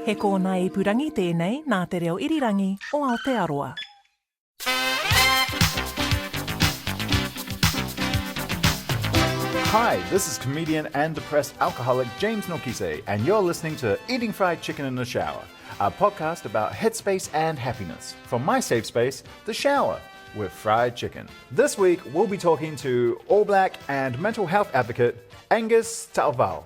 He kōna ipurangi tēnei nā te reo irirangi o Aotearoa. Hi, this is comedian and depressed alcoholic James Nokise, and you're listening to Eating Fried Chicken in the Shower, a podcast about headspace and happiness. From my safe space, the shower, with fried chicken. This week, we'll be talking to All Black and mental health advocate Angus Ta'avao.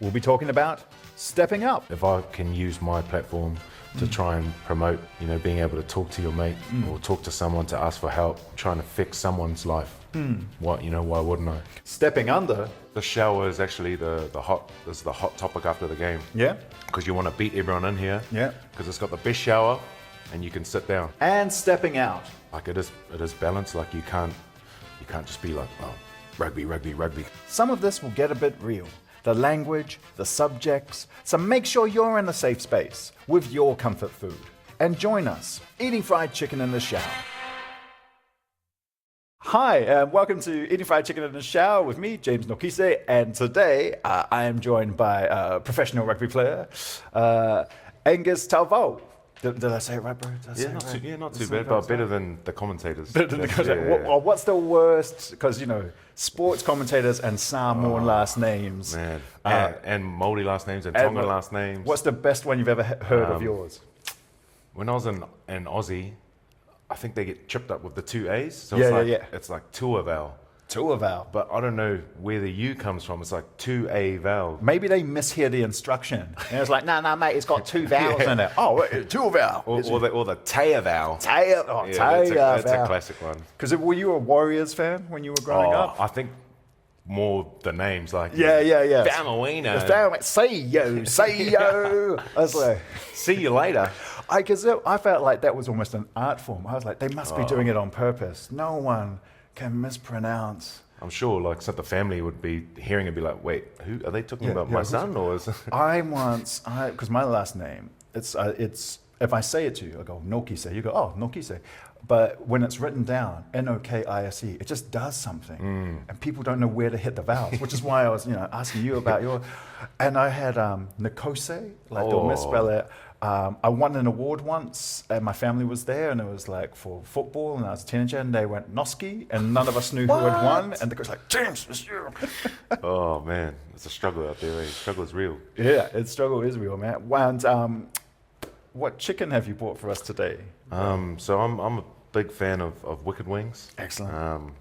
We'll be talking about stepping up. If I can use my platform to try and promote, being able to talk to your mate or talk to someone to ask for help, trying to fix someone's life. Why wouldn't I? Stepping under. The shower is actually the hot topic after the game. Yeah. Because you want to beat everyone in here. Yeah. Because it's got the best shower and you can sit down. And stepping out. Like it is balanced. Like you can't just be like, oh, rugby. Some of this will get a bit real. The language, the subjects. So make sure you're in a safe space with your comfort food. And join us, eating fried chicken in the shower. Hi, and welcome to Eating Fried Chicken in the Shower with me, James Nokise. And today I am joined by professional rugby player, Angus Ta'avao. Did I say it right, bro? Not too bad, but better than the commentators. What's the worst? Because, sports commentators and Samoan last names. Man. And Māori last names and Tongan last names. What's the best one you've ever heard of yours? When I was in Aussie, I think they get tripped up with the two A's. So it's like Ta'avao. Ta'avao. But I don't know where the U comes from. It's like 2A vowel. Maybe they mishear the instruction. And it's like, no, mate, it's got two vowels in it. Oh, Ta'avao. Or the Ta'avao. Ta'avao. That's a classic one. Because were you a Warriors fan when you were growing up? I think more the names like Famawina. See yo. I was like, see you later. I felt like that was almost an art form. I was like, they must be doing it on purpose. No one can mispronounce. I'm sure, like, so the family would be hearing it, be like, "Wait, who are they talking about? My son, or is?" Because my last name, it's if I say it to you, I go Nokise. You go, oh, Nokise. But when it's written down, Nokise, it just does something, and people don't know where to hit the vowels, which is why I was, asking you about your. And I had Nokise, like they'll misspell it. I won an award once, and my family was there, and it was like for football, and I was a teenager, and they went Noski, and none of us knew who had won, and the guy's like, James, it's you. Oh man, it's a struggle out there. Struggle is real. Yeah, struggle is real, man. And what chicken have you bought for us today? So I'm a big fan of wicked wings. Excellent.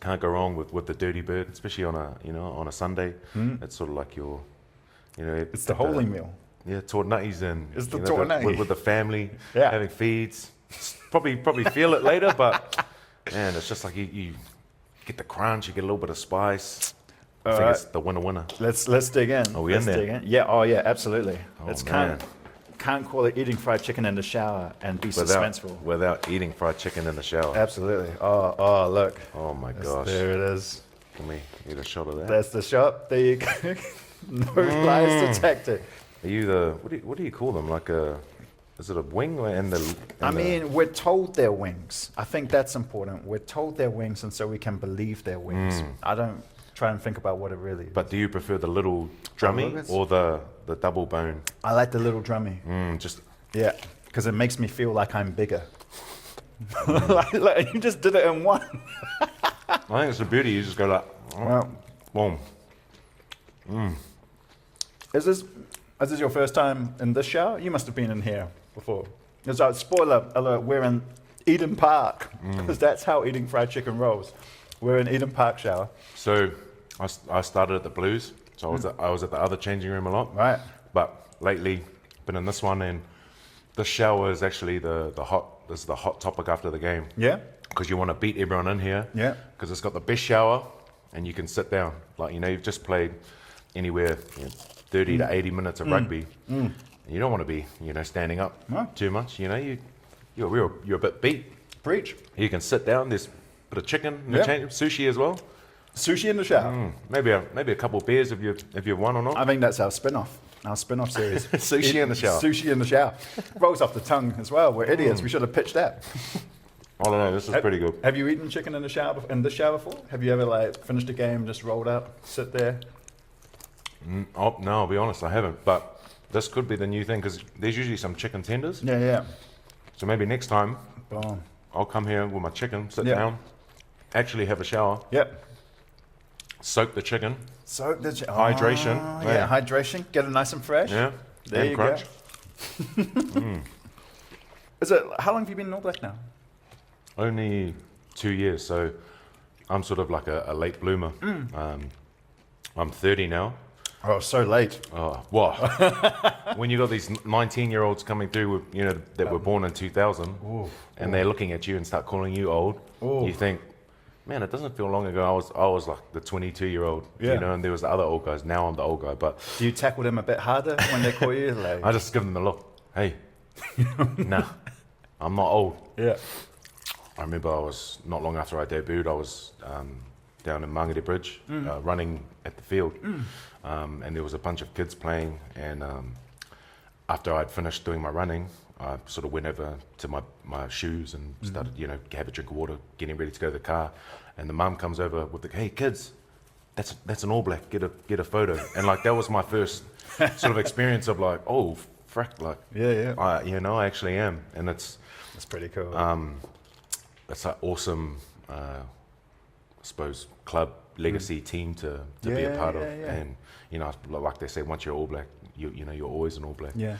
Can't go wrong with the dirty bird, especially on a Sunday. It's sort of like your, it's the holy meal. Yeah, tornatties and it's the tornatty. With the family, having feeds. Probably feel it later, but man, it's just like you get the crunch, you get a little bit of spice. I think it's the winner. Let's dig in. Are we in there? Yeah. Oh yeah, absolutely. Man. Can't call it eating fried chicken in the shower and be suspenseful without eating fried chicken in the shower. Absolutely. Oh look. Oh my gosh. There it is. Can we get a shot of that? That's the shot. There you go. No lies detected. Are you what do you call them? Like is it a wing we're told they're wings. I think that's important. We're told they're wings, and so we can believe they're wings. I don't try and think about what it really is. But do you prefer the little drummy or the double bone? I like the little drummy. Because it makes me feel like I'm bigger. like you just did it in one. I think it's the beauty. You just go like, boom. Is this your first time in this shower? You must have been in here before. So, spoiler alert, we're in Eden Park, because that's how eating fried chicken rolls. We're in Eden Park shower. So I started at the Blues, so I was at the other changing room a lot. Right. But lately, been in this one, and the shower is actually the hot topic after the game. Yeah. Because you want to beat everyone in here. Yeah. Because it's got the best shower, and you can sit down. Like, you've just played anywhere 30 to 80 minutes of rugby. And you don't want to be, standing up too much. You're a bit beat. Preach. You can sit down. There's a bit of chicken in the change, sushi as well. Sushi in the shower. Maybe a couple of beers if you've won or not. I think that's our spin-off series. Sushi in the shower. Sushi in the shower. Rolls off the tongue as well. We're idiots. We should have pitched that. I don't know. This is pretty good. Have you eaten chicken in the shower before? Have you ever finished a game, just rolled up, sit there? No, I'll be honest, I haven't. But this could be the new thing because there's usually some chicken tenders. Yeah. So maybe next time Boom. I'll come here with my chicken, sit Yeah. down, actually have a shower, Yep. soak the chicken. So Hydration. Yeah, hydration. Get it nice and fresh. Yeah. There and you crunch. go. Is it? How long have you been in All Black now? Only 2 years, so I'm sort of like a late bloomer. I'm 30 now. Oh, so late. Oh, wow. When you got these 19-year-olds coming through, with, you know, that were born in 2000, and they're looking at you and start calling you old, you think, man, it doesn't feel long ago. I was like the 22-year-old, Yeah. you know, and there was the other old guys. Now I'm the old guy, but Do you tackle them a bit harder when they call you? Like, I just give them a look. Hey, nah, I'm not old. yeah. I remember I was, not long after I debuted, I was down in Mangere Bridge, running at the field, and there was a bunch of kids playing, and after I'd finished doing my running, I sort of went over to my shoes and started, you know, have a drink of water, getting ready to go to the car, and the mum comes over with the, hey kids, that's an All Black, get a photo, and like that was my first sort of experience of like, oh frick, like Yeah. you know, I actually am, and it's That's pretty cool. it's an awesome, I suppose, club legacy team to be a part of. Yeah. And, you know, like they say, once you're All Black, you know, you're always an All Black. Yeah.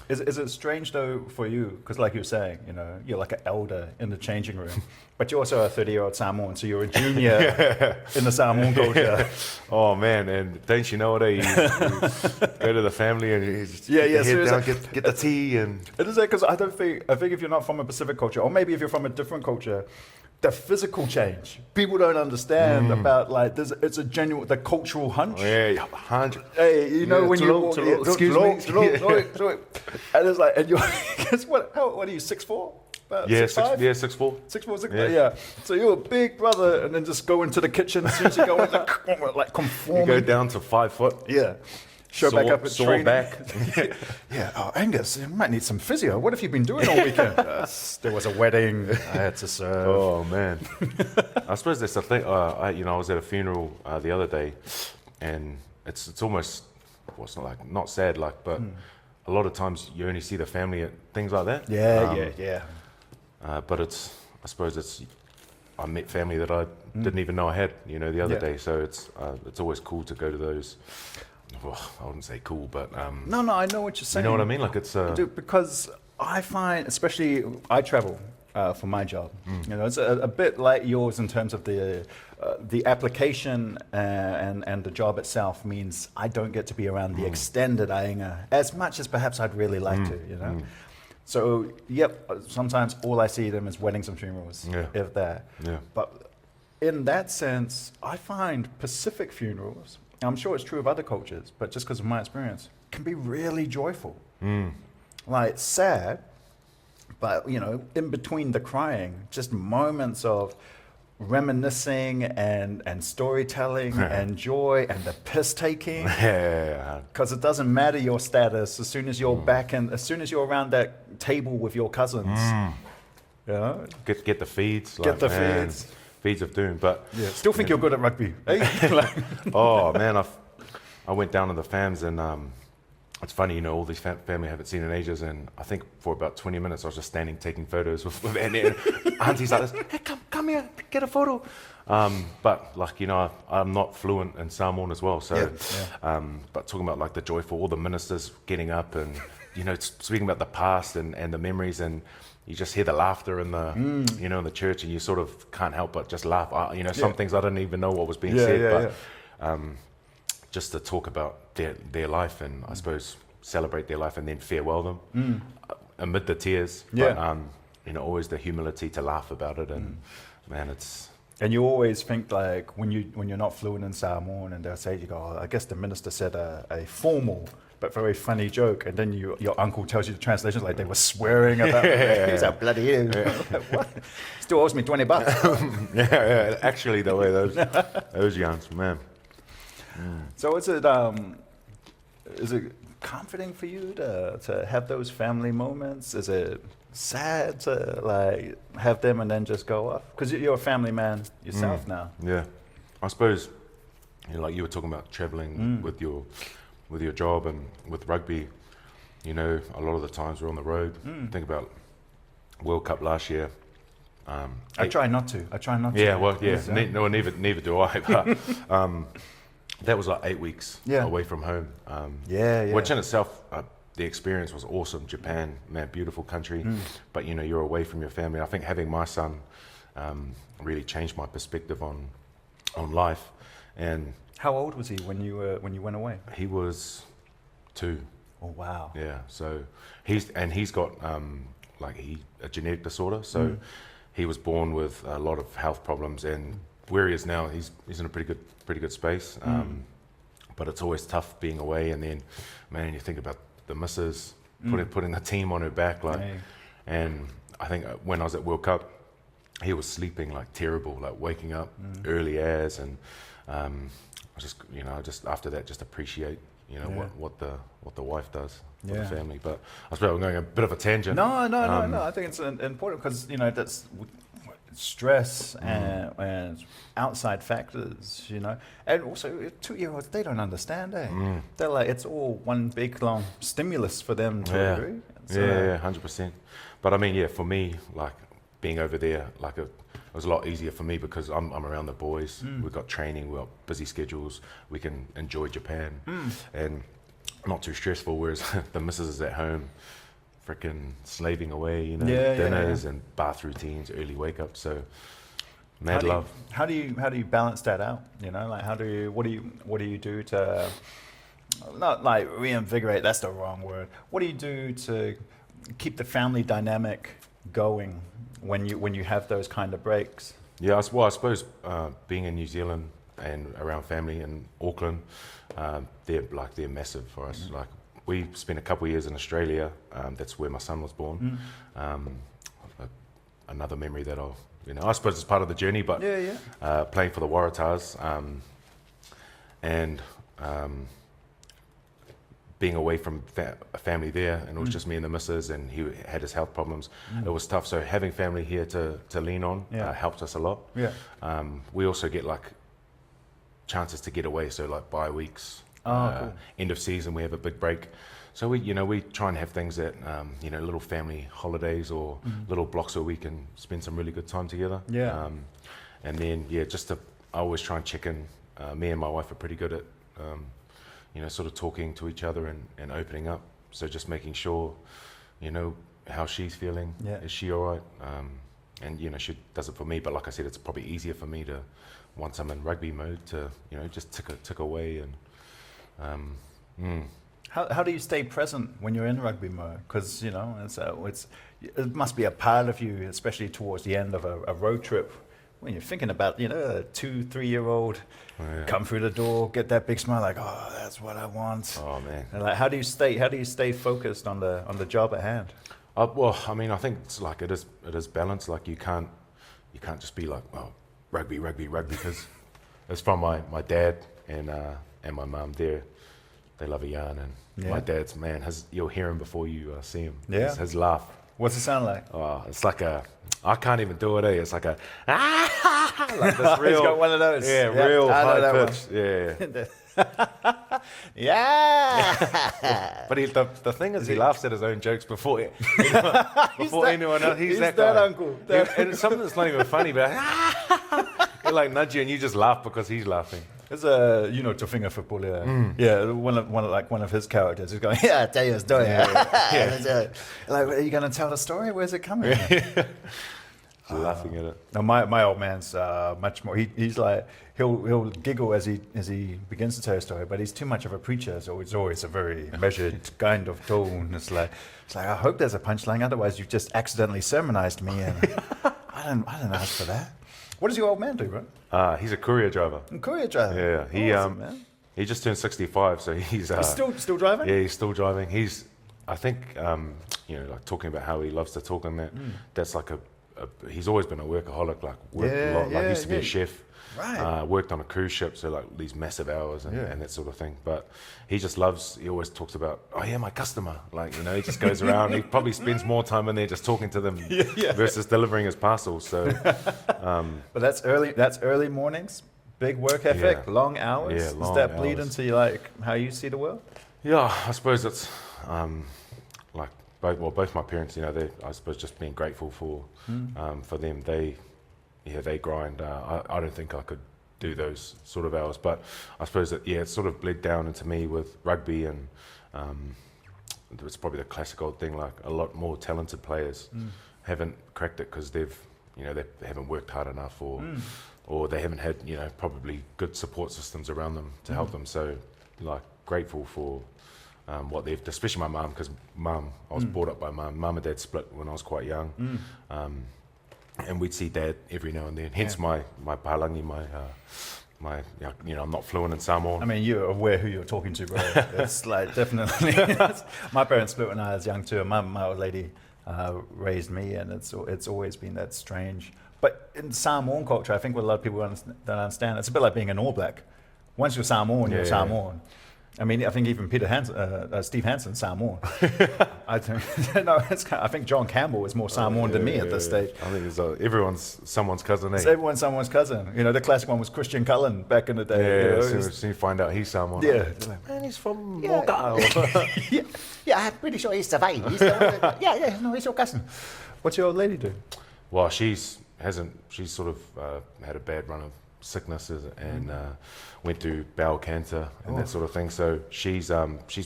Is it strange though for you? Because like you were saying, you know, you're like an elder in the changing room, but you're also a 30-year-old Samoan, so you're a junior in the Samoan culture. Oh man, and don't you know what? You go to the family and you just Yeah, get your head seriously. down, get the tea and... It is because I think if you're not from a Pacific culture, or maybe if you're from a different culture, the physical change people don't understand about like it's a genuine the cultural hunch. Yeah, 100. Hey, you know Yeah, when tolo, you tolo, excuse me. Sorry. And it's like, and you're guess what? What are you 6'4"? About Yeah, 6'5"? 6'4". 6'4", yeah. So you're a big brother, and then just go into the kitchen as soon as you go in, like conform. You go down to 5 foot. Yeah. Show back up at sore training. back. Yeah, oh, Angus, you might need some physio. What have you been doing all weekend? There was a wedding. I had to serve. Oh man, I suppose that's the thing. I was at a funeral the other day, and it's almost, well, it's not sad, like, but a lot of times you only see the family at things like that. Yeah. But I suppose I met family that I didn't even know I had, you know, the other day. So it's always cool to go to those. Well, I wouldn't say cool, but No, I know what you're saying. you know what I mean? Like it's Dude, because I find, especially I travel for my job. You know, it's a bit like yours in terms of the application and the job itself means I don't get to be around the extended ainga as much as perhaps I'd really like to. You know, so yep. Sometimes all I see them is weddings and funerals, if that. Yeah. But in that sense, I find Pacific funerals. I'm sure it's true of other cultures, but just because of my experience, can be really joyful. Like sad, but you know, in between the crying, just moments of reminiscing and storytelling and joy and the piss taking. Because it doesn't matter your status as soon as you're back and as soon as you're around that table with your cousins. You know? get the feeds. Get the man, feeds. Feeds of doom, but Still think you're good at rugby. oh man, I went down to the fams and it's funny, you know, all these family I haven't seen in ages, and I think for about 20 minutes I was just standing taking photos with and aunties like this. Hey, come here, get a photo. But like, you know, I'm not fluent in Samoan as well, so but talking about like the joyful, all the ministers getting up and you know speaking about the past and the memories, and you just hear the laughter in the you know in the church, and you sort of can't help but just laugh. You know, some things I didn't even know what was being said, but just to talk about their life and I suppose celebrate their life and then farewell them amid the tears. But you know, always the humility to laugh about it, and man, it's. And you always think like when you're not fluent in Samoan, and they'll say, you go, oh, I guess the minister said a formal but very funny joke, and then your uncle tells you the translation like they were swearing about he's a bloody what? Still owes me $20. yeah, actually the way those yarns, man. So is it comforting for you to have those family moments? Is it sad to like have them and then just go off? Because you're a family man yourself now. Yeah, I suppose, you know, like you were talking about traveling with your your job and with rugby, you know, a lot of the times we're on the road. Think about World Cup last year. I try not to. Yeah, well, yeah, no, neither do I. But that was like 8 weeks away from home. Which in itself, the experience was awesome. Japan, man, beautiful country. But you know, you're away from your family. I think having my son really changed my perspective on life. And how old was he when you went away? he was 2. Oh wow. Yeah, so he's got a genetic disorder. So he was born with a lot of health problems, and where he is now, he's in a pretty good space. But it's always tough being away, and then, man, you think about the missus putting the team on her back, like, and I think when I was at World Cup, he was sleeping like terrible, like waking up early as, and I just, you know, just after that, just appreciate, you know, what the wife does for the family. But I suppose I'm going a bit of a tangent. No. I think it's important because, you know, that's stress and outside factors, you know, and also 2-year-olds, they don't understand, eh? They're like, it's all one big long stimulus for them to agree. So, 100%. But I mean, yeah, for me, like being over there, like it was a lot easier for me because I'm around the boys. We've got training, we've got busy schedules. We can enjoy Japan and not too stressful. Whereas the missus is at home, freaking slaving away, you know, dinners and bath routines, early wake up. So mad love. How do you balance that out? You know, like what do you do to not like reinvigorate? That's the wrong word. What do you do to keep the family dynamic going when you have those kind of breaks? Yeah, I suppose being in New Zealand and around family in Auckland, they're massive for us. Like we spent a couple of years in Australia. That's where my son was born. Another memory that I suppose it's part of the journey. But playing for the Waratahs and being away from a family there, and it was just me and the missus, and he had his health problems. It was tough. So having family here to lean on helped us a lot. We also get like chances to get away. So like bye weeks, cool. End of season, we have a big break. So we try and have things that, little family holidays or little blocks where we can spend some really good time together. And then, I always try and check in. Me and my wife are pretty good at, sort of talking to each other and opening up. So just making sure, how she's feeling. Is she all right? And, she does it for me. But like I said, it's probably easier for me to, once I'm in rugby mode, to, just tick away and... How do you stay present when you're in rugby mode? Because it must be a part of you, especially towards the end of a road trip, when you're thinking about a 2-3-year-old come through the door, get that big smile, like, oh, that's what I want. Oh man! And like, how do you stay focused on the job at hand? Well, I mean, I think it's like it is balanced. Like you can't just be like, well, rugby, because it's from my dad and my mum. They love a yarn, and my dad's you'll hear him before you see him. His laugh. What's it sound like? Oh, it's like I can't even do it. It's like like this real. He's got one of those. Real high pitch. But the thing is, he laughs at his own jokes before anyone else. He's that guy. Uncle. And it's something that's not even funny, but he'll like nudge you, and you just laugh because he's laughing. There's a Tofinga footballer. One of his characters. He's going, I tell you a story. Like, are you going to tell the story? Where's it coming from? Laughing at it. No, my old man's much more. He's like he'll giggle as he begins to tell a story, but he's too much of a preacher, so it's always a very measured kind of tone. It's like I hope there's a punchline, otherwise you've just accidentally sermonized me, and I didn't ask for that. What does your old man do, bro? He's a courier driver. Yeah, he just turned 65, so he's still driving. Yeah, he's still driving. I think like talking about how he loves to talk and that. That's like he's always been a workaholic, like worked a lot. Like used to be a chef. Right. Worked on a cruise ship, so like these massive hours and that sort of thing. But he just loves. He always talks about, oh yeah, my customer. Like he just goes around. He probably spends more time in there just talking to them versus delivering his parcels. So, but that's early. That's early mornings Big work ethic, Yeah. long hours. Yeah, Does long that bleed hours. into like how you see the world? Yeah, I suppose it's like both my parents. I suppose just being grateful for them. They grind. I don't think I could do those sort of hours, but I suppose that it sort of bled down into me with rugby, and it's probably the classic old thing. Like a lot more talented players haven't cracked it because they haven't worked hard enough, or they haven't had probably good support systems around them to help them. So like grateful for what they've, especially my mum, because I was brought up by mum and dad split when I was quite young, and we'd see dad every now and then. Hence my palangi, I'm not fluent in Samoan. I mean, you're aware who you're talking to, bro. It's like definitely. My parents split when I was young too. And my old lady raised me, and it's always been that strange. But in Samoan culture, I think what a lot of people don't understand, it's a bit like being an All Black. Once you're Samoan, you're Samoan. I mean, I think even Steve Hansen's Samoan. I think John Campbell was more Samoan than me at this stage. I think everyone's someone's cousin. It's everyone's someone's cousin. The classic one was Christian Cullen back in the day. As soon as you find out he's Samoan. Yeah. Man, he's from Yeah. Yeah, I'm pretty sure he's survived. He's your cousin. What's your old lady do? Well, she's sort of had a bad run of sicknesses and went through bowel cancer and that sort of thing. So she's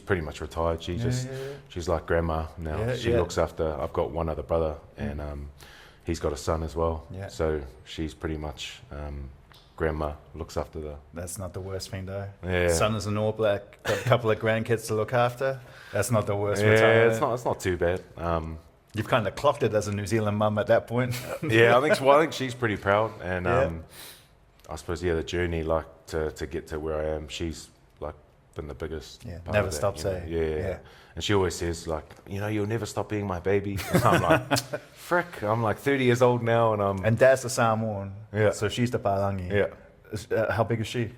pretty much retired. She's like grandma now. Yeah, she looks after. I've got one other brother, and he's got a son as well. Yeah. So she's pretty much grandma, looks after the. That's not the worst thing though. Yeah. Son is an All Black, got a couple of grandkids to look after. That's not the worst. Yeah, retirement. it's not too bad. You've kind of clocked it as a New Zealand mum at that point. Yeah, I think she's pretty proud, and I suppose the journey like to get to where I am, she's like been the biggest. Yeah, part never of that, stops. Yeah. And she always says like, you'll never stop being my baby. And I'm like, frick, I'm like 30 years old now, and I'm. And Dad's the Samoan. Yeah. So she's the Palangi. Yeah. How big is she?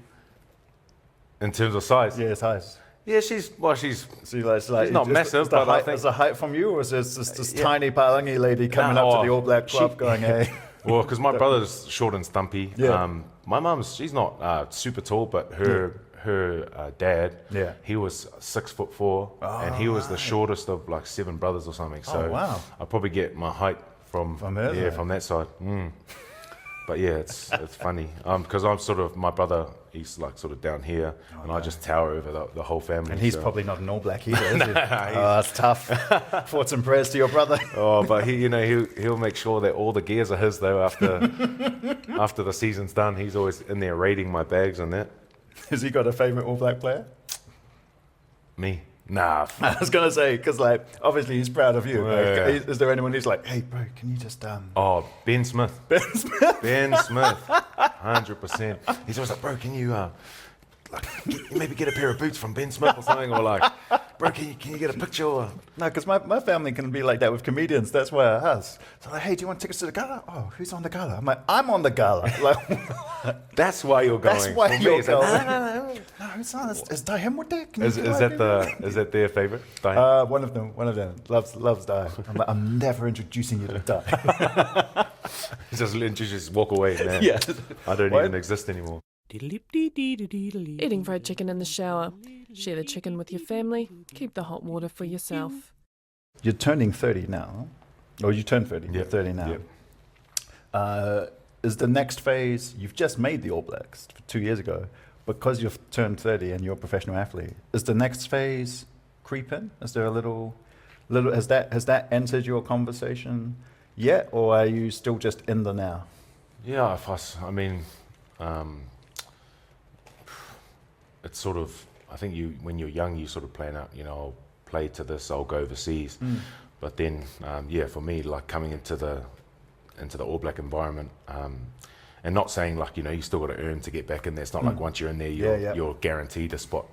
In terms of size. Yeah, size. Yeah, she's It's like not massive, but I think is the height from you, or is this tiny Palangi lady coming up to the All Black club going, hey? Well, because my brother's short and stumpy. Yeah. My mum's, she's not super tall, but her dad, he was 6'4", and he was the shortest of like 7 brothers or something. So wow. I probably get my height from her, though. from that side. But yeah, it's funny because I'm sort of, my brother, he's like sort of down here, and I just tower over the whole family. And he's probably not an All Black either, is he? That's tough. Thoughts and prayers to your brother. Oh, but he'll make sure that all the gears are his though after the season's done. He's always in there raiding my bags and that. Has he got a favourite All Black player? Me? Nah. I was going to say, because like, obviously he's proud of you. Yeah. Is there anyone who's like, hey bro, can you just... Oh, Ben Smith. Ben Smith? Ben Smith. 100%. He's always like, bro, can you maybe get a pair of boots from Ben Smith or something? Or like, bro, can you get a picture? Or... No, because my family can be like that with comedians. That's why I has. So like, hey, do you want tickets to the gala? Oh, who's on the gala? I'm like, I'm on the gala. Like, that's why you're going. That's why For you're me, it's like, going. No, it's not. Is Dahem with that? Is that their favourite? One of them loves Dai. I'm like, I'm never introducing you to Dai. just walk away, man. Yeah. I don't even exist anymore. Eating fried chicken in the shower. Share the chicken with your family. Keep the hot water for yourself. You're turning 30 now. Or you turned 30. You're 30 now. Yep. Is the next phase, you've just made the All Blacks 2 years ago, because you've turned 30 and you're a professional athlete, is the next phase creep in? Is there a little has that entered your conversation yet, or are you still just in the now? Yeah, it's sort of, I think when you're young, you sort of plan out, I'll play to this, I'll go overseas. But then, for me, like coming into the All Black environment, and not saying like, you still got to earn to get back in there. It's not like once you're in there, you're guaranteed a spot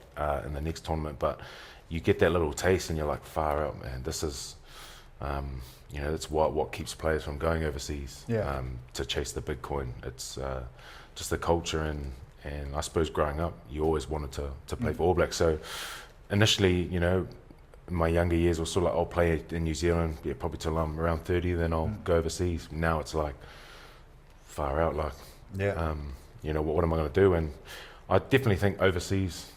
in the next tournament. But you get that little taste and you're like, far out, man. This is, that's what keeps players from going overseas to chase the big coin. It's just the culture and I suppose growing up, you always wanted to play for All Blacks. So initially, in my younger years, was sort of like, I'll play in New Zealand, probably till I'm around 30, then I'll go overseas. Now it's like far out, like, you know, what am I going to do? And I definitely think overseas,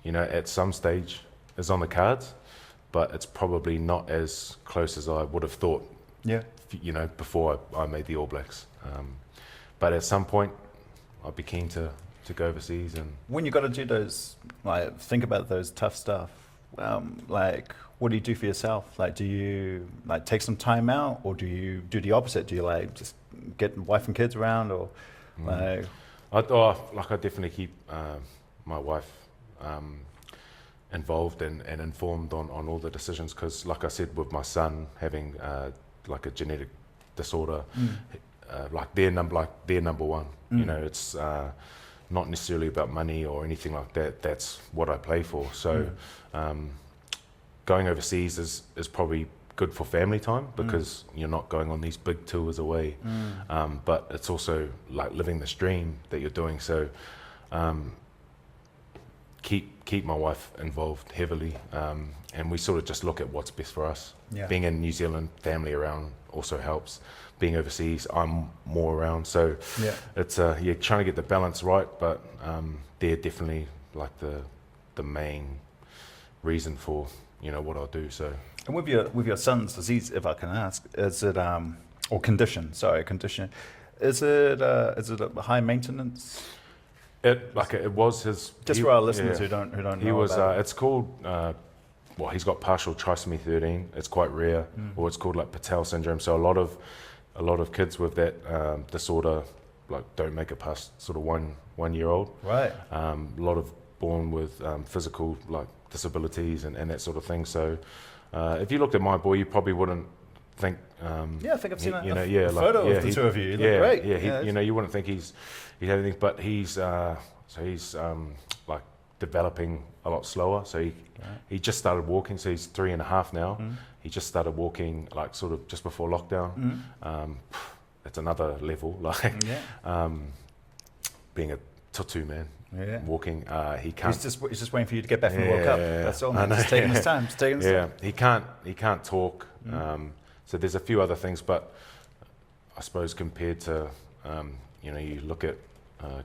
you know, at some stage is on the cards, but it's probably not as close as I would have thought, you know, before I made the All Blacks. But at some point, I'd be keen to go overseas. And when you got to do those, like, think about those tough stuff, like, what do you do for yourself? Like, do you like take some time out, or do you do the opposite? Do you like just get wife and kids around, or like? I definitely keep my wife involved and informed on all the decisions, because, like I said, with my son having like a genetic disorder, like their number one. You know, it's not necessarily about money or anything like that. That's what I play for. So going overseas is probably good for family time, because you're not going on these big tours away. But it's also like living this dream that you're doing. So keep my wife involved heavily, and we sort of just look at what's best for us. Being in New Zealand, family around also helps. Being overseas, I'm more around, so it's trying to get the balance right. But they're definitely like the main reason for, you know, what I'll do. So, and with your son's disease, if I can ask, is it or condition? Sorry, condition. Is it a high maintenance? It was his. Just for our listeners who don't know. He was. About it's called. Well, he's got partial trisomy 13. It's quite rare, or it's called like Patel syndrome. So a lot of kids with that disorder like don't make it past sort of 1 year old. Right. A lot of born with physical like disabilities and that sort of thing. So if you looked at my boy, you probably wouldn't think. I think I've seen a photo of the two of you. You look great. You know, you wouldn't think he had anything, but he's like developing a lot slower. So he just started walking. So he's 3.5 now. He just started walking like sort of just before lockdown. It's another level, like being a tutu man. Walking, he can't. He's just waiting for you to get back from the World Cup. That's all. Man. He's taking his time. He can't talk. So there's a few other things, but I suppose compared to you know, you look at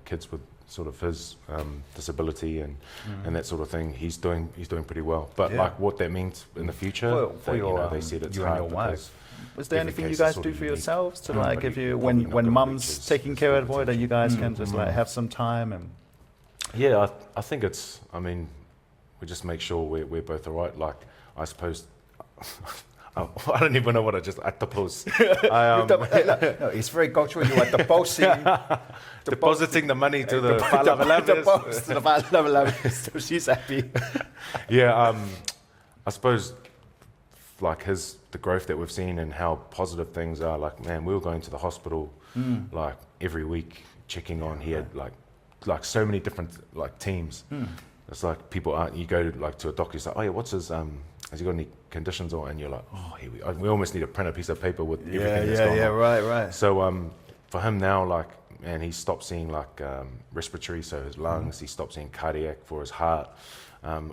kids with sort of his disability and that sort of thing, he's doing pretty well. But like what that means in the future, for your, you know, they said it's hard because. Was there anything you guys do for yourselves to like, if you when mum's taking care of the boy, that you guys can just like have some time and? Yeah, I think it's. I mean, we just make sure we're both all right. Like, I suppose. I don't even know what I just at the post. No, it's very cultural. You at the post, depositing the money to the so she's happy. I suppose like the growth that we've seen and how positive things are. Like, man, we were going to the hospital like every week, checking on. He had like so many different like teams. It's like people aren't. You go to a doctor. He's like, oh yeah, what's his has he got any conditions or? And you're like, oh, we almost need to print a piece of paper with everything that's going on. Right. So for him now, like, man, he stopped seeing like respiratory, so his lungs. He stopped seeing cardiac for his heart.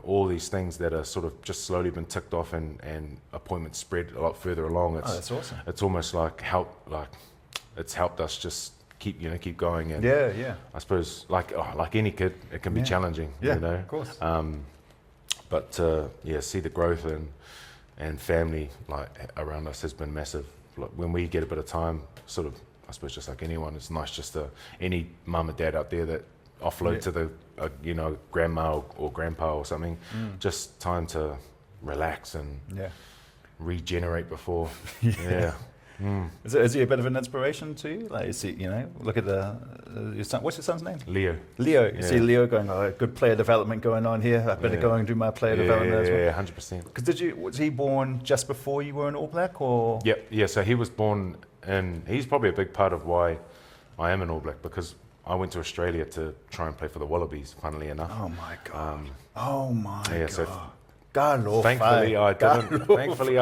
All these things that are sort of just slowly been ticked off, and appointments spread a lot further along. That's awesome. It's almost like it's helped us just keep going. And I suppose like any kid, it can be challenging. Yeah, you know, of course. But see the growth and family like around us has been massive. Like, when we get a bit of time, sort of, I suppose just like anyone, it's nice just to any mum and dad out there that offload to the grandma or grandpa or something, just time to relax and regenerate before. Is he a bit of an inspiration to you? Like, is he, look at your son. What's your son's name? Leo. You see Leo going, good player development going on here. I better go and do my player development as well. Yeah, 100%. Because was he born just before you were an All Black, or? Yeah. So he was born, and he's probably a big part of why I am an All Black, because I went to Australia to try and play for the Wallabies, funnily enough. Oh my God. So God, thankfully I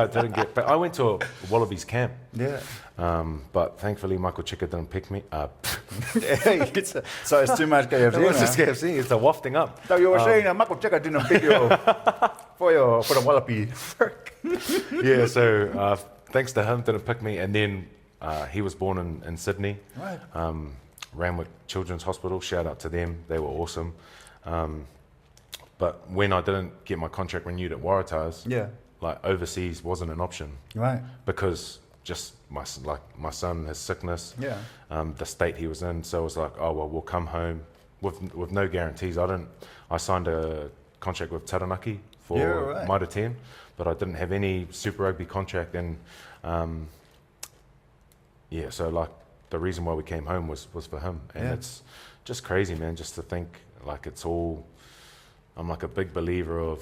didn't get. But I went to a Wallabies camp. Yeah. But thankfully Michael Chika didn't pick me up. So it's too much KFC. It's just KFC. It's a wafting up. So you were saying that Michael Chika didn't pick you for the Wallaby. Yeah. So thanks to him, didn't pick me, and then he was born in Sydney. Right. Randwick Children's Hospital, shout out to them, they were awesome. But when I didn't get my contract renewed at Waratahs, like overseas wasn't an option. Right. Because just my son, his sickness, the state he was in. So I was like, oh, well, we'll come home with no guarantees. I signed a contract with Taranaki for Mitre 10, but I didn't have any Super Rugby contract. And so like the reason why we came home was for him. And it's just crazy, man, just to think like it's all, I'm like a big believer of,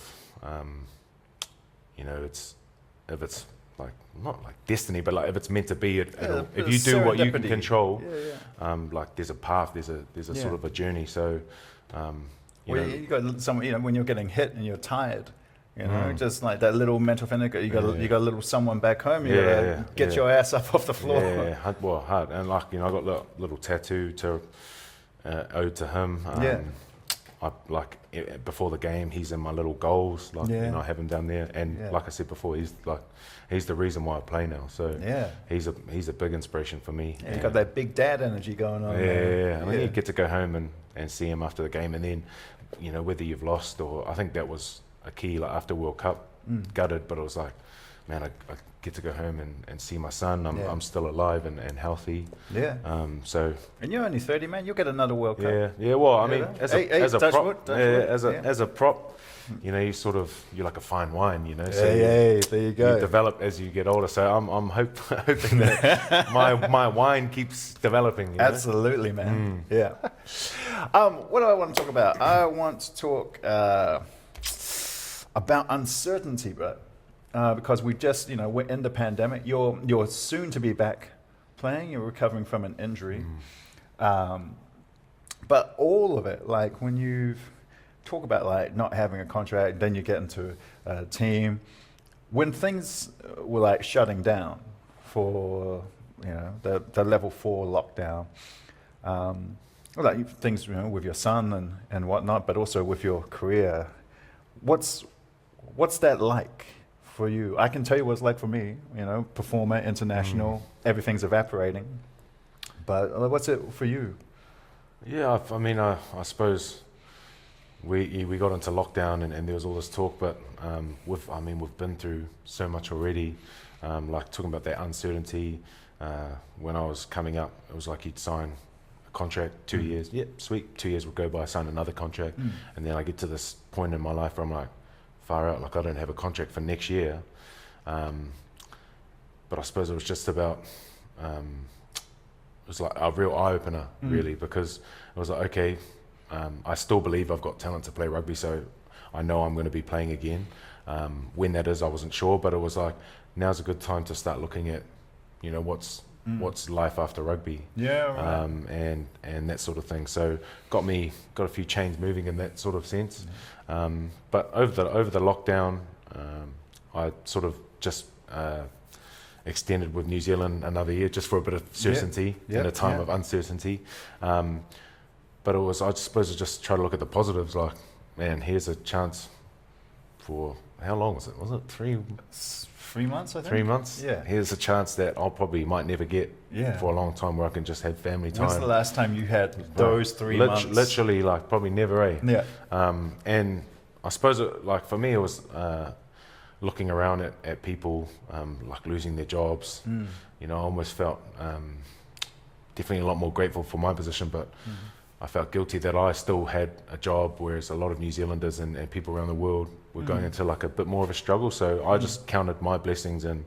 if it's like, not like destiny, but like if it's meant to be, if you do what you can control, like there's a path, there's a sort of a journey. So, you got some, when you're getting hit and you're tired, just like that little mental fatigue, you got a little someone back home, you gotta get your ass up off the floor. Hard. And like, I got a little tattoo to owed to him. I like before the game, he's in my little goals. Like, I have him down there, and like I said before, he's the reason why I play now. So he's a big inspiration for me. You got that big dad energy going on. And then you get to go home and see him after the game, and then whether you've lost or, I think that was a key. Like after World Cup, gutted, but it was like, man, I get to go home and see my son. I'm still alive and healthy. So. And you're only 30, man. You'll get another World Cup. Well, I mean, as a prop, you're like a fine wine, So there you go. You develop as you get older. So I'm hoping that my wine keeps developing. Absolutely, man. What do I want to talk about? I want to talk about uncertainty, bro. Because we just, we're in the pandemic. You're soon to be back playing. You're recovering from an injury. But all of it, like when you talk about like not having a contract, then you get into a team. When things were like shutting down for, the level 4 lockdown, like things, with your son and whatnot, but also with your career, what's that like for you? I can tell you what it's like for me, performer, international, everything's evaporating. But what's it for you? Yeah, I mean, I suppose we got into lockdown and there was all this talk, but we've been through so much already. Like talking about that uncertainty, when I was coming up, it was like you'd sign a contract, 2 years. Yep, sweet. 2 years would go by, I sign another contract. And then I get to this point in my life where I'm like, far out, like I don't have a contract for next year. But I suppose it was just about, it was like a real eye-opener, really, because it was like, okay, I still believe I've got talent to play rugby, so I know I'm going to be playing again. When that is, I wasn't sure, but it was like, now's a good time to start looking at, what's life after rugby, and that sort of thing. So got a few chains moving in that sort of sense. But over the lockdown, I sort of just extended with New Zealand another year just for a bit of certainty in a time of uncertainty. But it was, I suppose, I just try to look at the positives. Like, man, here's a chance for how long was it? Was it 3 months? I think 3 months. Yeah. Here's a chance that I'll probably might never get for a long time, where I can just have family time. When's the last time you had those 3 months? Literally, like probably never. And I suppose, like for me, it was looking around at people like losing their jobs. I almost felt definitely a lot more grateful for my position, but I felt guilty that I still had a job, whereas a lot of New Zealanders and people around the world were going into like a bit more of a struggle. So I just counted my blessings and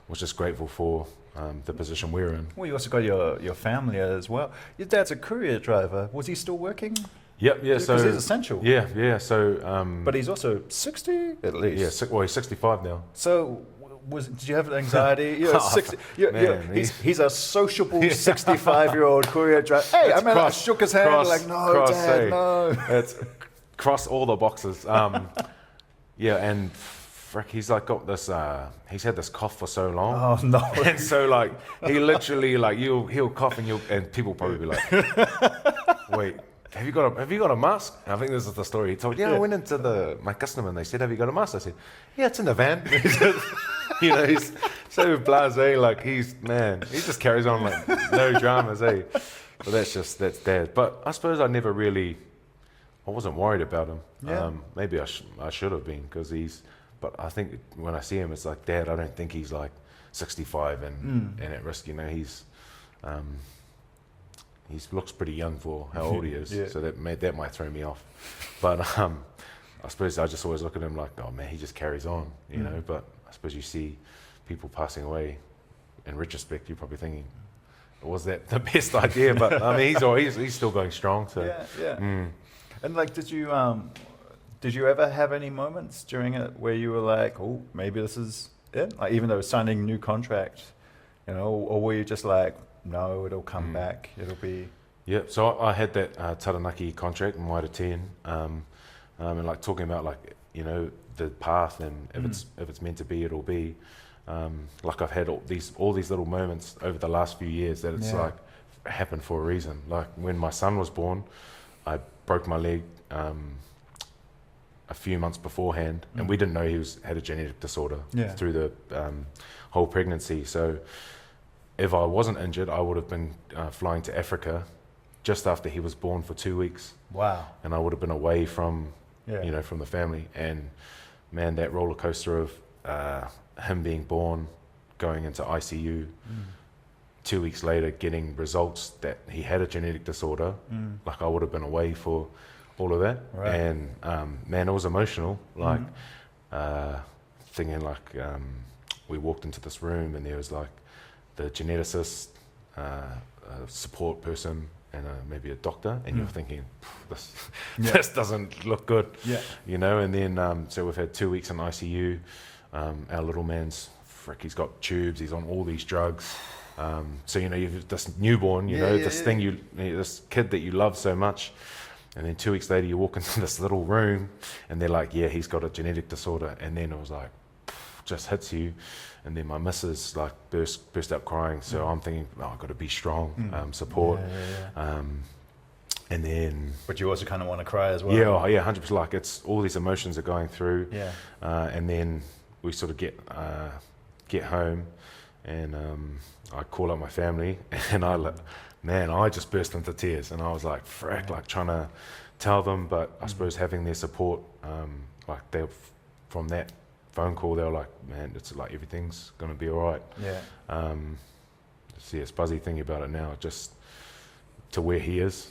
was just grateful for the position we're in. Well, you also got your family as well. Your dad's a courier driver. Was he still working? Yep, yeah. Because he's essential. Yeah. So, but he's also 60 at least. Yeah, he's 65 now. So, did you have anxiety? You're 60. He's a sociable 65-year-old courier driver. Hey, I shook his hand like, no, Dad, no. It's cross all the boxes. And frick, he's like got this. He's had this cough for so long. Oh no! And so like he literally like he'll cough and people probably be like, wait. Have you got a mask? And I think this is the story he told. I went into my customer and they said, have you got a mask? I said, yeah, it's in the van. He's so blasé, like he just carries on like no dramas, But that's Dad. But I suppose I wasn't worried about him. Yeah. Maybe I should have been, because but I think when I see him, it's like, Dad, I don't think he's like 65 and at risk, you know. He looks pretty young for how old he is, Yeah. so that might throw me off. But I suppose I just always look at him like, oh man, he just carries on, you know. But I suppose you see people passing away, in retrospect, you're probably thinking, was that the best idea? But I mean, he's still going strong. So Yeah. And like, did you ever have any moments during it where you were like, oh, maybe this is it? Like, even though signing a new contract, you know, or were you just like, no, it'll come back, it'll be... Yeah, so I had that Taranaki contract in Waira 10, and like talking about, like, you know, the path, and if it's meant to be, it'll be. Like, I've had all these little moments over the last few years that it's like happened for a reason. Like when my son was born, I broke my leg a few months beforehand, and we didn't know he had a genetic disorder through the whole pregnancy. So if I wasn't injured, I would have been flying to Africa just after he was born for 2 weeks. Wow. And I would have been away from, you know, from the family. And man, that roller coaster of him being born, going into ICU, 2 weeks later getting results that he had a genetic disorder, like I would have been away for all of that. Right. And man, it was emotional, like thinking like, we walked into this room and there was like the geneticist, a support person, and maybe a doctor, and you're thinking, this doesn't look good, you know. And then so we've had 2 weeks in ICU. Our little man's he's got tubes, he's on all these drugs. So you know, you've this newborn, you know, this thing this kid that you love so much, and then 2 weeks later you walk into this little room and they're like, yeah, he's got a genetic disorder. And then it was like, just hits you. And then my missus like burst out crying. So I'm thinking, oh, I've got to be strong, support. And then, But you also kind of want to cry as well. yeah, 100%. Like, it's all these emotions are going through. And then we sort of get home, and I call up my family, and I just burst into tears, and I was like, frack, like trying to tell them, but I suppose having their support, like from that phone call, they were like, man, it's like everything's gonna be all right. See, it's Buzzy thinking about it now, just to where he is.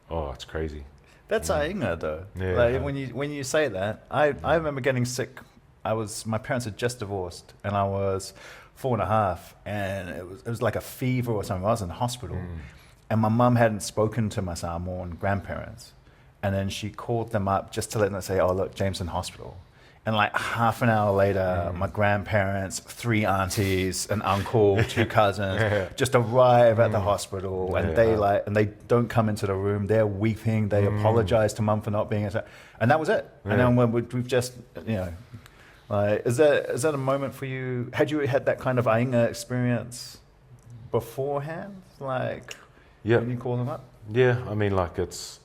Oh, it's crazy. That's ainga though. Yeah. Like when you say that, I remember getting sick. My parents had just divorced, and I was 4.5, and it was like a fever or something. I was in the hospital, and my mum hadn't spoken to my Samoan grandparents, and then she called them up just to let them say, oh look, James in hospital. And like half an hour later, my grandparents, 3 aunties, an uncle, 2 cousins, just arrive at the hospital, and they don't come into the room. They're weeping. They apologize to mum for not being, and that was it. And then when we've just, you know, like, is that a moment for you? Had you had that kind of ainga experience beforehand? Like, when you call them up? Yeah, I mean, like, it's,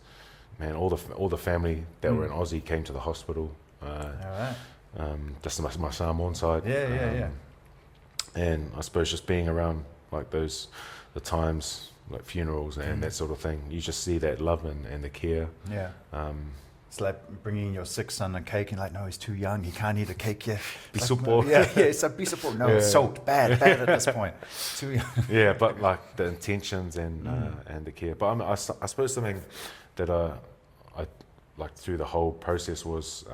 man, all the family that were in Aussie came to the hospital. Just my Samoan side. And I suppose just being around like the times, like funerals and that sort of thing, you just see that love and the care. It's like bringing your sick son a cake and like, no, he's too young, he can't eat a cake yet. Bisapo. It's a bisapo. No, it's salt, bad at this point. Too young. But like the intentions and the care. But I suppose something that I like through the whole process was,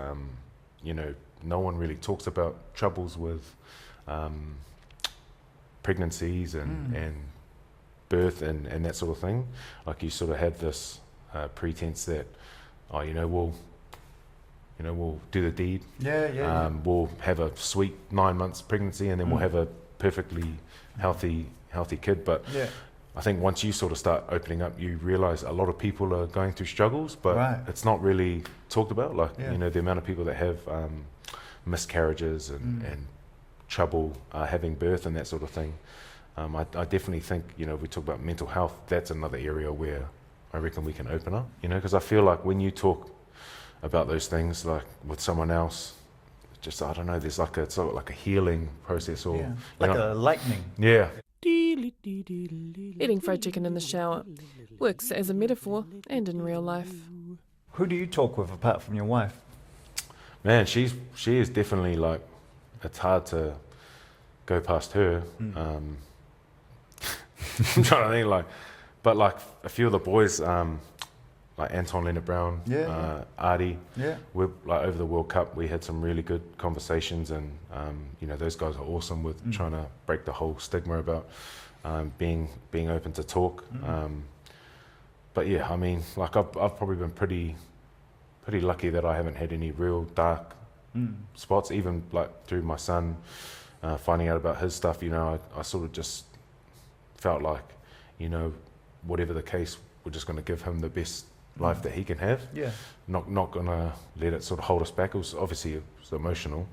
you know, no one really talks about troubles with pregnancies and birth and that sort of thing. Like, you sort of have this pretense that, oh, we'll do the deed. We'll have a sweet 9 months pregnancy, and then we'll have a perfectly healthy kid. But I think once you sort of start opening up, you realize a lot of people are going through struggles, but it's not really talked about. Like, the amount of people that have miscarriages and trouble having birth and that sort of thing. I definitely think, if we talk about mental health, that's another area where I reckon we can open up, because I feel like when you talk about those things, like with someone else, just, I don't know, there's like it's sort of like a healing process, or like a lightning. Yeah. Eating fried chicken in the shower works as a metaphor and in real life. Who do you talk with apart from your wife? Man, she is definitely like, it's hard to go past her. I'm trying to think like, but like a few of the boys, like Anton Leonard Brown, Artie, we're like over the World Cup, we had some really good conversations, and you know, those guys are awesome with trying to break the whole stigma about being open to talk. But yeah, I mean, like I've probably been pretty lucky that I haven't had any real dark spots, even like through my son finding out about his stuff. You know, I sort of just felt like, you know, whatever the case, we're just going to give him the best life that he can have. Yeah. Not going to let it sort of hold us back. It was obviously emotional,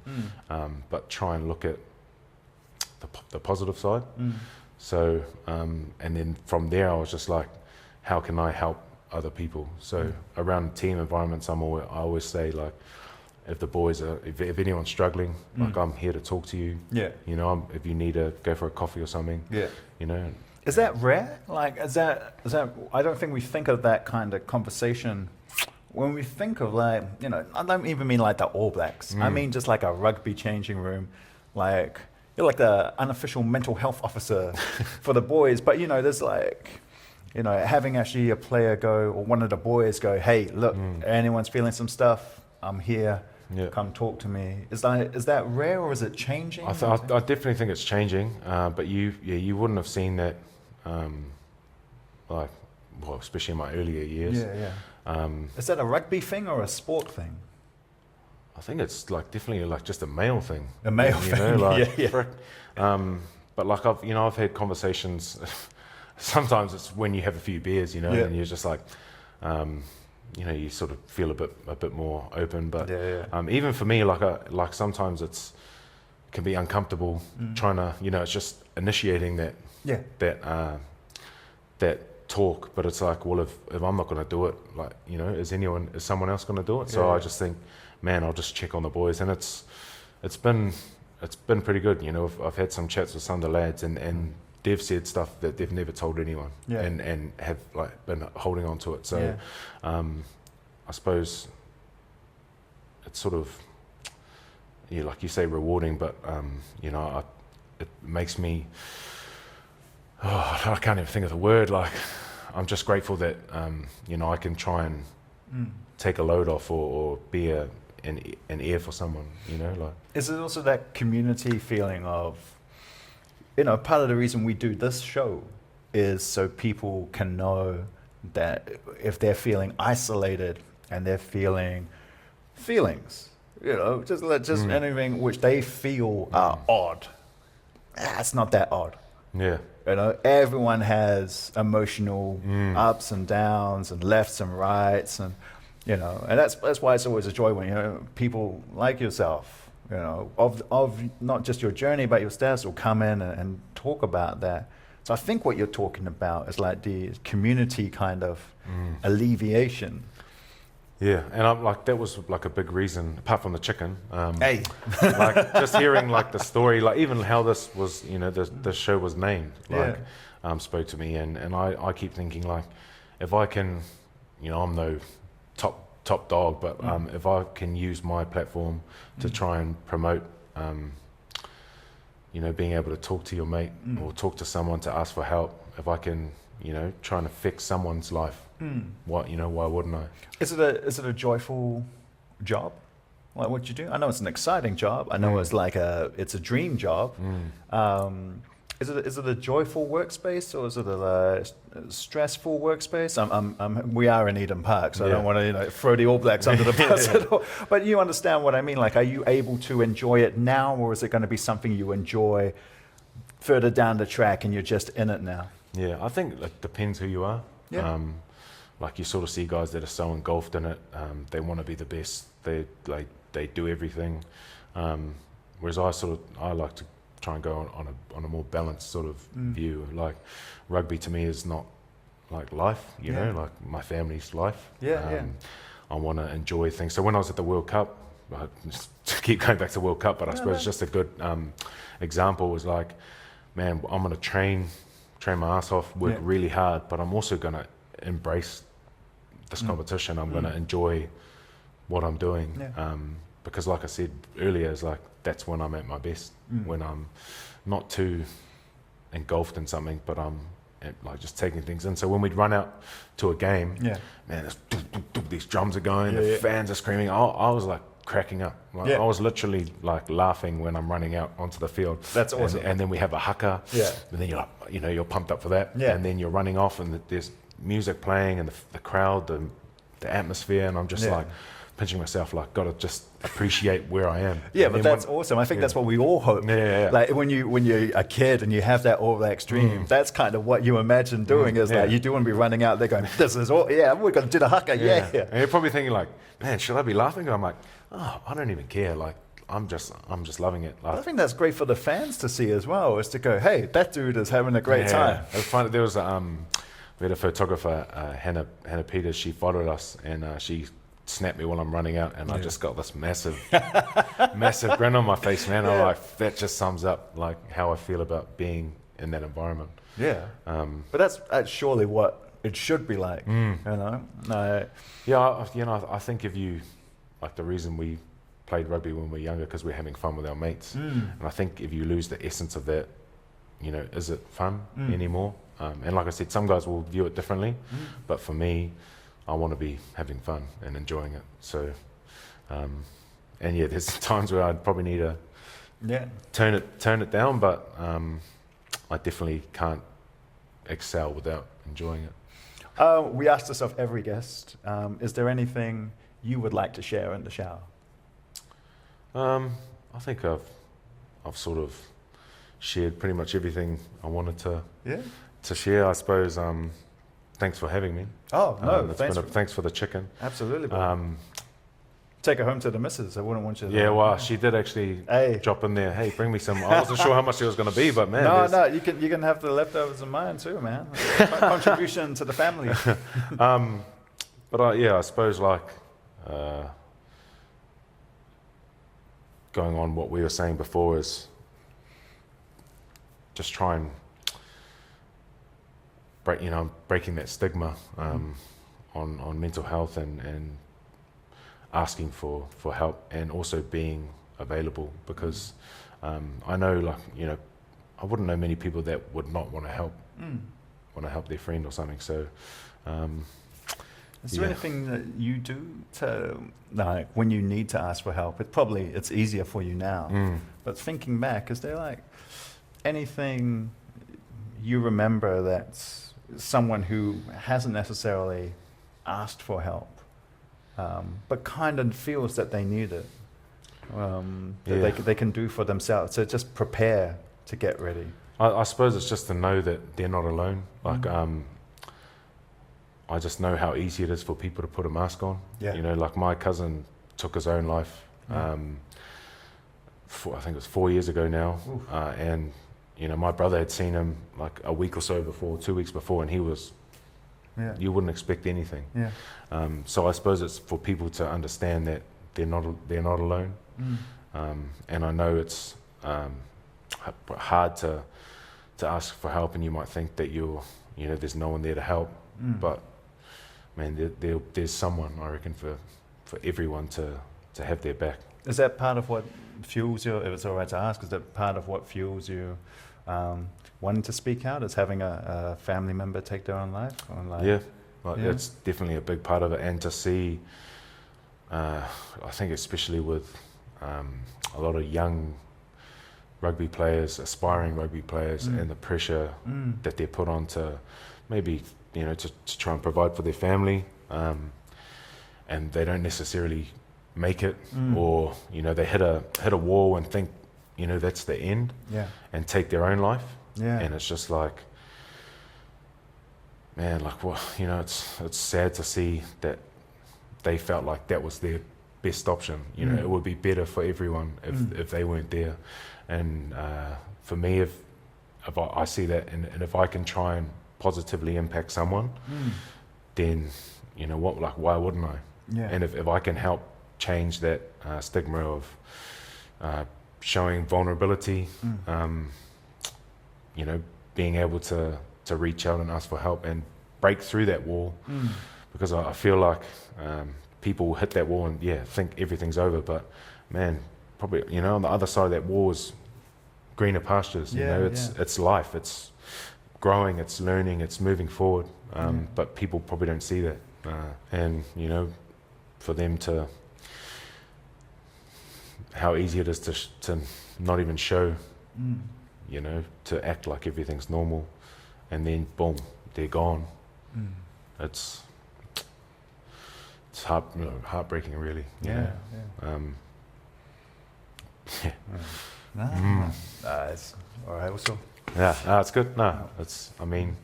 but try and look at the positive side. So, and then from there, I was just like, how can I help other people? So around team environments, I always say, like, if the boys are, if anyone's struggling, like, I'm here to talk to you. Yeah. You know, if you need to go for a coffee or something. Yeah. You know. Is that rare? Like, is that? I don't think we think of that kind of conversation when we think of, like, you know, I don't even mean like the All Blacks. I mean just like a rugby changing room, like you're like the unofficial mental health officer for the boys. But you know, there's like, you know, having actually a player go, or one of the boys go, hey, look, anyone's feeling some stuff, I'm here. Yeah. Come talk to me. Is that rare, or is it changing? I definitely think it's changing. But you wouldn't have seen that, like, well, especially in my earlier years. Yeah. Is that a rugby thing or a sport thing? I think it's like definitely like just a male thing. A male thing. Know, like, but like I've had conversations. Sometimes it's when you have a few beers, you know, and you're just like, you know, you sort of feel a bit more open. But even for me, like sometimes it can be uncomfortable trying to, you know, it's just initiating that talk. But it's like, well, if I'm not going to do it, like, you know, is someone else going to do it? So I just think, man, I'll just check on the boys, and it's been pretty good. You know, I've had some chats with some of the lads, and they've said stuff that they've never told anyone, and have like been holding on to it. So I suppose it's sort of, like you say, rewarding, but you know, it makes me, I can't even think of the word. Like, I'm just grateful that you know, I can try and take a load off, or be an ear for someone. You know, like. Is it also that community feeling of, you know, part of the reason we do this show is so people can know that if they're feeling isolated and they're feeling feelings, you know, just anything which they feel are odd, it's not that odd. Yeah. You know, everyone has emotional ups and downs and lefts and rights, and, you know, and that's why it's always a joy when, you know, people like yourself, you know, of not just your journey, but your status will come in and talk about that. So I think what you're talking about is like the community kind of alleviation. Yeah, and I'm like, that was like a big reason, apart from the chicken. Like just hearing like the story, like even how this was, you know, the show was named, like spoke to me, and I keep thinking, like, if I can, you know, I'm no top dog, but if I can use my platform to try and promote, you know, being able to talk to your mate or talk to someone to ask for help, if I can, you know, trying to fix someone's life, why wouldn't I? Is it a joyful job, like what you do? I know it's an exciting job. I know it's like it's a dream job. Is it a joyful workspace, or is it a stressful workspace? We are in Eden Park, so I don't want to, you know, throw the All Blacks under the bus at all. But you understand what I mean. Like, are you able to enjoy it now, or is it going to be something you enjoy further down the track and you're just in it now? Yeah, I think it depends who you are. Yeah. Like, you sort of see guys that are so engulfed in it. They want to be the best. They do everything. Whereas I like to try and go on a more balanced sort of view. Like, rugby to me is not like life, you know, like my family's life. I want to enjoy things. So when I was at the World Cup, to keep going back to World Cup, but I suppose just a good example was like, man, I'm going to train train my ass off, work Yeah. really hard, but I'm also going to embrace this competition. I'm going to enjoy what I'm doing. Yeah. Because like I said earlier, it's like, that's when I'm at my best, when I'm not too engulfed in something, but I'm like just taking things in. So when we'd run out to a game, Yeah. man, these drums are going, Yeah, the yeah. fans are screaming. I was like cracking up. Like, Yeah. I was literally like laughing when I'm running out onto the field. That's awesome. And then we have a haka. Yeah. And then you're like, you're pumped up for that. Yeah. And then you're running off, and there's music playing, and the crowd, the atmosphere, and I'm just Yeah. like pinching myself, like, gotta just appreciate where I am. Yeah, And but then that's awesome. I think that's what we all hope. Yeah. Like when you're a kid and you have that all that extreme, that's kind of what you imagine doing. Is Yeah. like you do want to be running out there going, "This is all. Yeah, we're gonna do the haka. Yeah." And you're probably thinking like, man, should I be laughing? And I'm like, oh, I don't even care. Like, I'm just loving it. Like, I think that's great for the fans to see as well. Is to go, "Hey, that dude is having a great time." It was fun. There was we had a photographer, Hannah Peters. She followed us, and she snapped me while I'm running out, and I just got this massive grin on my face, man. I'm like, that just sums up like how I feel about being in that environment. Yeah. But that's surely what it should be like. You know. No. Yeah, I think if you, like, the reason we played rugby when we were younger, because we're having fun with our mates, and I think if you lose the essence of that, is it fun anymore? And like I said, some guys will view it differently, but for me, I want to be having fun and enjoying it. So, and yeah, there's times where I'd probably need to turn it down, but I definitely can't excel without enjoying it. We ask this of every guest. Is there anything you would like to share in the shower? I think I've sort of shared pretty much everything I wanted to share. I suppose. Thanks for having me. Oh no, thanks for the chicken. Absolutely. Take it home to the missus. I wouldn't want you to. Yeah, well, she did actually drop in there. Hey, bring me some. I wasn't sure how much it was going to be, but man. No, you can have the leftovers of mine too, man. Contribution to the family. But I suppose like going on what we were saying before is just try and breaking that stigma on mental health and asking for help, and also being available, because I know, I wouldn't know many people that would not want to help their friend or something. So is there anything that you do to, like, when you need to ask for help? It's easier for you now, but thinking back, is there like anything you remember that's someone who hasn't necessarily asked for help, but kind of feels that they need it, that they can do for themselves, so just prepare to get ready? I suppose it's just to know that they're not alone. Like, I just know how easy it is for people to put a mask on. Yeah. Like my cousin took his own life, I think it was 4 years ago now, and my brother had seen him like a week or so before, 2 weeks before, and he was, you wouldn't expect anything. Yeah. So I suppose it's for people to understand that they're not alone. And I know it's hard to ask for help, and you might think that there's no one there to help, but man, there's someone, I reckon, for everyone to have their back. Is that part of what fuels you, if it's all right to ask, is that part of what fuels you wanting to speak out, is having a family member take their own life? It's definitely a big part of it. And to see, I think especially with a lot of young rugby players, aspiring rugby players, and the pressure that they're put on to maybe, to try and provide for their family, and they don't necessarily make it, or they hit a wall and think that's the end, and take their own life, and it's just like, man, like, well, it's sad to see that they felt like that was their best option. It would be better for everyone if they weren't there, and for me, if I see that, and if I can try and positively impact someone, then what, like, why wouldn't I? And if I can help change that stigma of showing vulnerability, being able to to reach out and ask for help and break through that wall, because I feel like people hit that wall and think everything's over, but man, probably on the other side of that wall is greener pastures. It's life, it's growing, it's learning, it's moving forward, but people probably don't see that, and for them to, how easy it is to not even show, to act like everything's normal, and then boom, they're gone. It's heartbreaking, really. It's all right. Also, it's good. It's. I mean,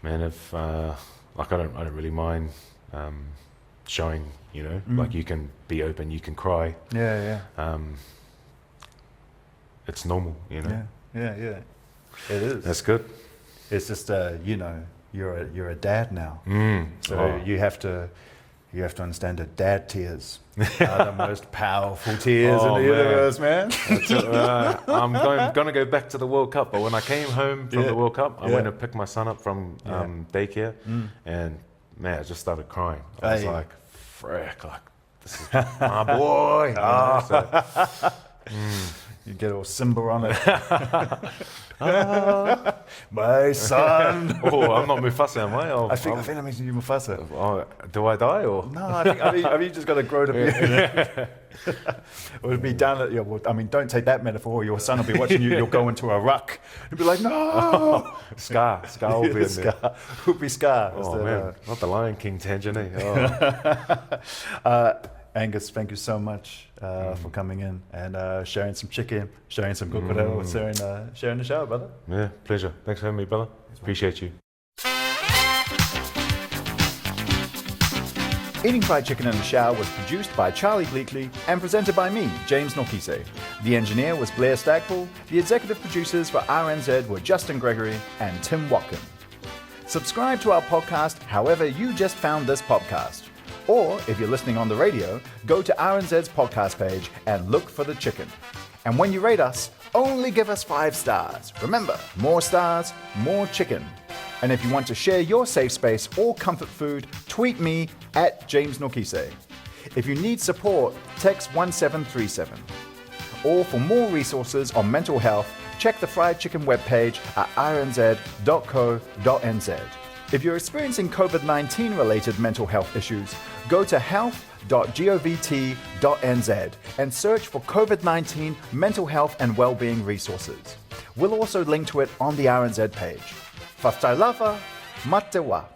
man, if like I don't really mind showing. Like you can be open, you can cry. It's normal. Yeah. It is. That's good. It's just you're a dad now, so you have to understand that dad tears are the most powerful tears in the universe, man. I'm going to go back to the World Cup, but when I came home from the World Cup, I went to pick my son up from daycare, and man, I just started crying. I was like, frick, like, this is my boy. You get all Simba on it. My son. Oh, I'm not Mufasa, am I? I think that makes you Mufasa. Do I die or? No, I think you just got to grow to be. It would be down at don't take that metaphor. Your son will be watching you. You'll go into a ruck. He'll be like, no. Scar will be in there. Who'll be Scar? Oh man, not the Lion King tangent. Angus, thank you so much for coming in and sharing some chicken, sharing some kokoreo, sharing the show, brother. Yeah, pleasure. Thanks for having me, brother. Appreciate you. Eating Fried Chicken in the Shower was produced by Charlie Bleakley and presented by me, James Nokise. The engineer was Blair Stagpool. The executive producers for RNZ were Justin Gregory and Tim Watkin. Subscribe to our podcast however you just found this podcast. Or, if you're listening on the radio, go to RNZ's podcast page and look for the chicken. And when you rate us, only give us 5 stars. Remember, more stars, more chicken. And if you want to share your safe space or comfort food, tweet me at James Nokise. If you need support, text 1737. Or for more resources on mental health, check the Fried Chicken webpage at rnz.co.nz. If you're experiencing COVID-19 related mental health issues, go to health.govt.nz and search for COVID-19 mental health and wellbeing resources. We'll also link to it on the RNZ page. Faftailafa, matewa.